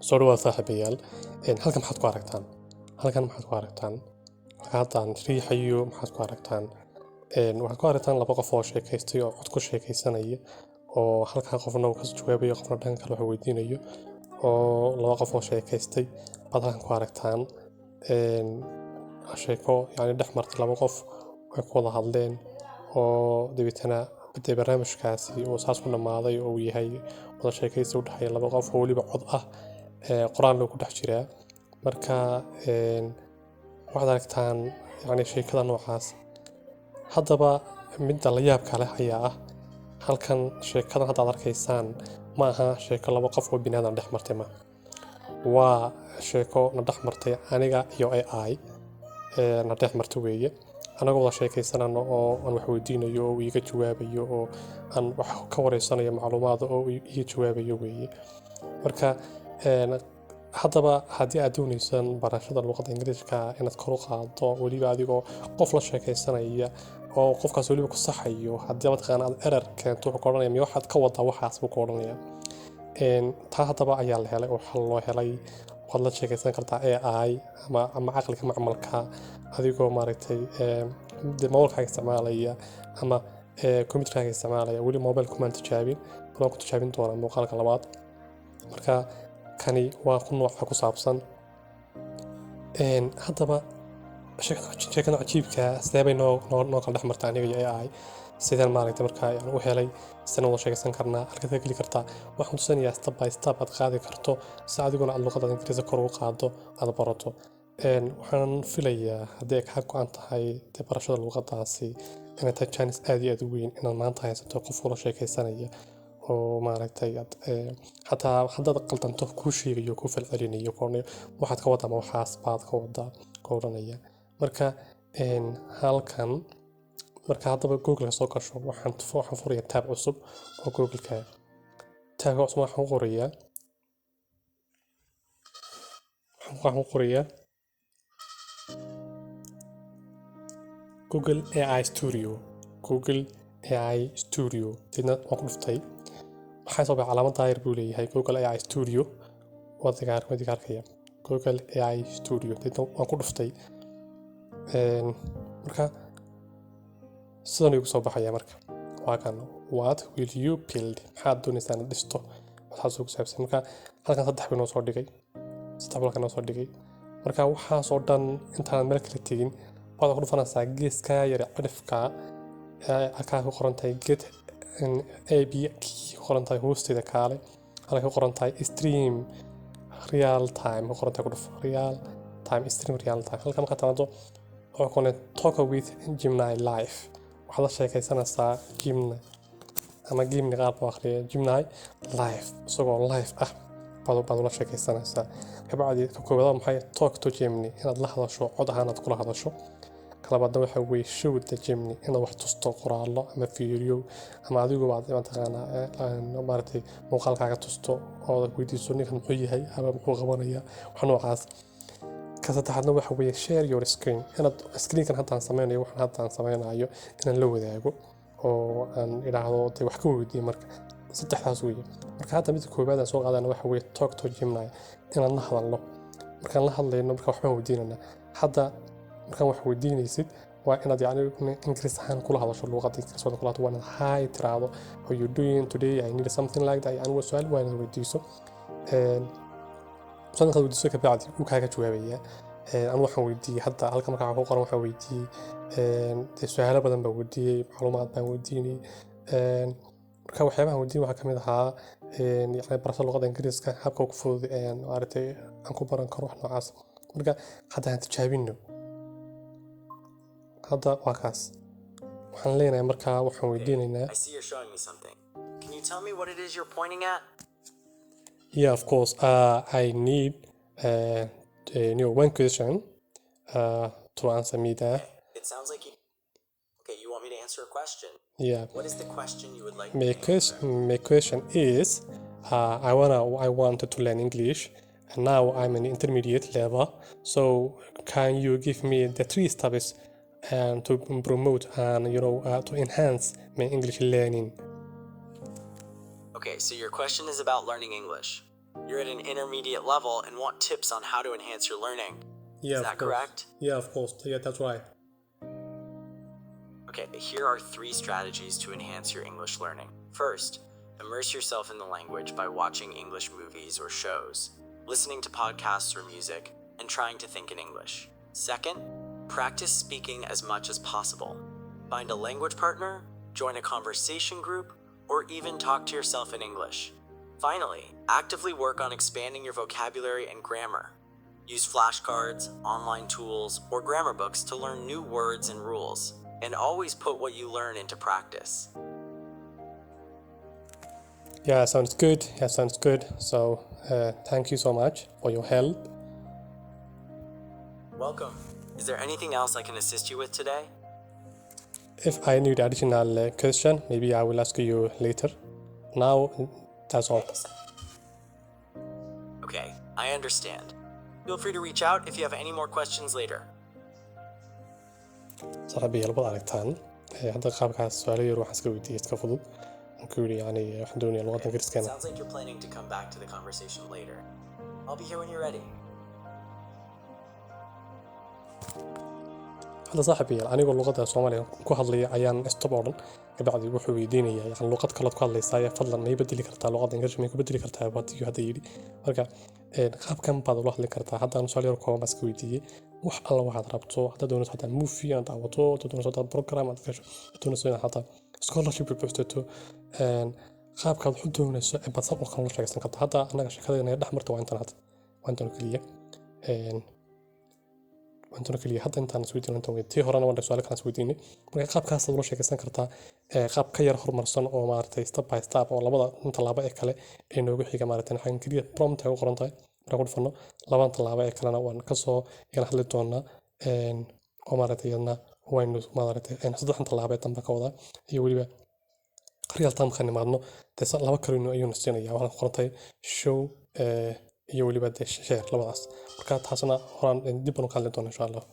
soo dhawaad saaxiibayaal halkan maxaad ku aragtaan halkaan riixayo maxaad ku aragtaan waxaad ku aragtaan laba qof oo sheekaystay oo cod ku sheekaysanaya oo halkaa qofna uu kasoo jawaabayo qofna dhanka kale wax weydiinayo oo laba qof oo sheekaystay baad halkan ku aragtaan sheeko yani dhex martay laba qof way ku wada hadleen oo dabeetana badee barnaamijkaasi oo saas ku dhammaaday oo uu yahay wada sheekaysi u dhexeeya laba qof oo weliba cod ah qoraan loo ku dhex jiraa marka waxaad aragtaan yani sheekada noocaas haddaba midda la yaabka leh ayaa ah halkan sheekadan haddaad arkaysaan ma aha sheeko laba qof oo binaadan dhex martay ma waa sheeko na dhex martay aniga iyo AI na dhex martay weeye anagoo wada sheekaysanano oo aan wax weydiinayo oo iiga jawaabayo oo aan wax ka wareysanayo macluumaad oo iiga jawaabayo weeye marka haddaba haddii aad doonaysaan barashada luqadda ingiriiska inaad kor u qaado weliba adigoo qof la sheekaysanaya oo qofkaas weliba ku saxayo haddii mataqaana aad erar keento wuxuu ka odhanaya miya waxaad ka wadaa waxaas buu ka odhanaya taa haddaba ayaa la helay oo xal loo helay waad la sheekaysan kartaa AI ama caqliga macmalka adigoo maaragtay mobilkaaga isticmaalaya ama computerkaaga isticmaalaya weli mobile kumaan tijaabin waan ku tijaabin doonaa muuqaalka labaad marka kani waa ku nooca ku saabsan haddaba sheekada cajiibka sidee bay noo kala dhex martaa aniga iyo AI sideen maaragtay markaa u helay sideen wada sheekaysan karnaa halkaad ka geli kartaa waxaan tusinayaa step by step aad qaadi karto si adiguna aad luqadda ingiriiska kor ugu qaado aad barato waxaan filayaa haddii ay kaa go-an tahay dee barashada luqaddaasi inay tahay jaanis aad iyo aad u weyn inaad maanta haysato qof ula sheekaysanaya oo maaragtay xataa haddaad qaldanto kuu sheegayo kuu falcelinayo koornayo waxaad ka wadaa ma waxaas baad ka wadaa ka odhanaya marka halkan marka haddaba googleka soo gasho waxaan furayaa taab cusub oo googleka taabka cusub waxaan qorayaa Google AI Studio deedna waan ku dhuftay waxaa soo baxay calaamad daayir buu leeyahay Google AI Studio wadiga arkaya Google AI Studio deedna waan ku dhuftay marka sidan igu soo baxaya marka waa kan what will you build maxaad doonaysaa inaad dhisto waxaas ugu saabsan marka halkan saddex noo soo dhigay marka waxaasoo dhan intaan meel kala tegin waxaad ku dhufanaysaa geeska yar cidhifka halkaa ku qoran tahay get ab ku qoran tahay hoosteeda kaale halka ku qoran tahay stream real time ku qoran tahay ku dhuf real time stream real time halka markaa timaado waxaa ku qoran talk with Gemini live waxaad la sheekaysanaysaa Gemini ama Gemini qaab loo akhriyo Gemini live isagoo live ah baad ula sheekaysanaysaa kabacdi ka koowaad maxay talk to Gemini inaad la hadasho cod ahaan aad kula hadasho kalabaadna waxa weeye show the Gemini inaad wax tusto qoraallo ama fiiriyo ama adigu baad mataqaanaa maaragtay muuqaalkaaga tusto oo weydiiso ninkan muxuu yahay ama muxuu qabanayaa wax noocaas ka saddexaadna waxa weeye share your screen inaad screenkan haddaan sameynayo waxaan haddaan sameynayo inaan la wadaago oo aan idhaahdo dee wax ka weydiiyo marka saddexdaas weeye marka hadda midda koowaad aan soo qaadana waxa weeye talk to Gemini inaan la hadalno markaan la hadlayno marka waxbaan weydiinanaa hadda markaan wax weydiinaysid waa inaad yani ingiriis ahaan kula hadasho luqadda ingiriis kula hadlo waa inaad hi tiraahdo how you doing today I need something like that yani su'aal waa inaad weydiiso su'aalka weydiiso ka bacdi uu kaaga jawaabayaa anu waxaan weydiiyey hadda halka markaa ku qoran waxaan weydiiyey su'aalo badan baan weydiiyey macluumaad baan weydiinay marka waxyaabaha weydiin waxaa kamid ahaa yani barashada luqadda ingiriiska habka ugu fudud maaragtay aan ku baran karo wax noocaas marka hadda aan tijaabino hadda waa kaas waxaan leenahay markaa waxaan weydiinaynaa yeah of course I need one question to answer me there okay you want me to answer a question yeah what is the question you would like my question is I wanted to learn English and now I'm in intermediate level so can you give me the 3 steps and to promote and to enhance my English learning okay so your question is about learning English You're at an intermediate level and want tips on how to enhance your learning. Yeah, Is that correct? Yeah, of course. Yeah, that's right. Okay, here are 3 strategies to enhance your English learning. First, immerse yourself in the language by watching English movies or shows, listening to podcasts or music, and trying to think in English. Second, practice speaking as much as possible. Find a language partner, join a conversation group, or even talk to yourself in English. Finally, actively work on expanding your vocabulary and grammar. Use flashcards, online tools, or grammar books to learn new words and rules, and always put what you learn into practice. Yeah, sounds good. Yeah, sounds good. So, thank you so much for your help. Welcome. Is there anything else I can assist you with today? If I need additional question, maybe I will ask you later. Now, that's all. Okay, I understand. Feel free to reach out if you have any more questions later. صاحبي لبض aragtaan hadda qaabkaas su'aalo yar waxaan iska weydiiyey iska fudud aan ku yidhi yani waxaan doonayaa luqadda ingiriiskana Sounds like you're planning to come back to the conversation later. I'll be here when you're ready. hadda saaxiib yaal anigoo luqadda Soomaaliga ku hadlaya ayaan stop oo dhan kabacdi wuxuu weydiinayaa yani luqad kale ku hadlaysaa ayaa fadlan ma bedeli kartaa luqadda ingiriiska ma ku bedeli kartaa baad iyo hadda yidhi marka qaabkan baad ula hadli kartaa haddaan su'aal yar kooban baan iska weydiiyey wax alla waxaad rabto haddaad doonayso haddaad movie aad daawato haddaad doonayso haddaad program aad gasho haddaad doonayso inaad hadda scholarship buuxsato qaabkaad wax u doonayso baad sab oo kale la sheegaysan kartaa hadda annaga sheekadeena dhex marta waa intan hadda waa intan keliya وانتنا كلي حتى انت نسويتين انت ويتي هرانا ولا سؤالك انا سويتيني marka qaabkaas aad loo sheekaysan kartaa qaab ka yar horumarsan oo maartay step by step oo labada inta laaba ee kale ee noogu xiga maartay xayn kaliya prompt ay u qoran tahay marka ku dhufano labada laaba ee kalena waan ka soo yar hadli doonaa oo maartay yana waynu maartay saddex inta laaba ee dambe ka wada iyo waliba real time kan imaadno taas laba kalino ayuu nasiinaya waxaan qortay show iyo waliba share labadaas marka taasna horaan dib u kala doonaa insha Allah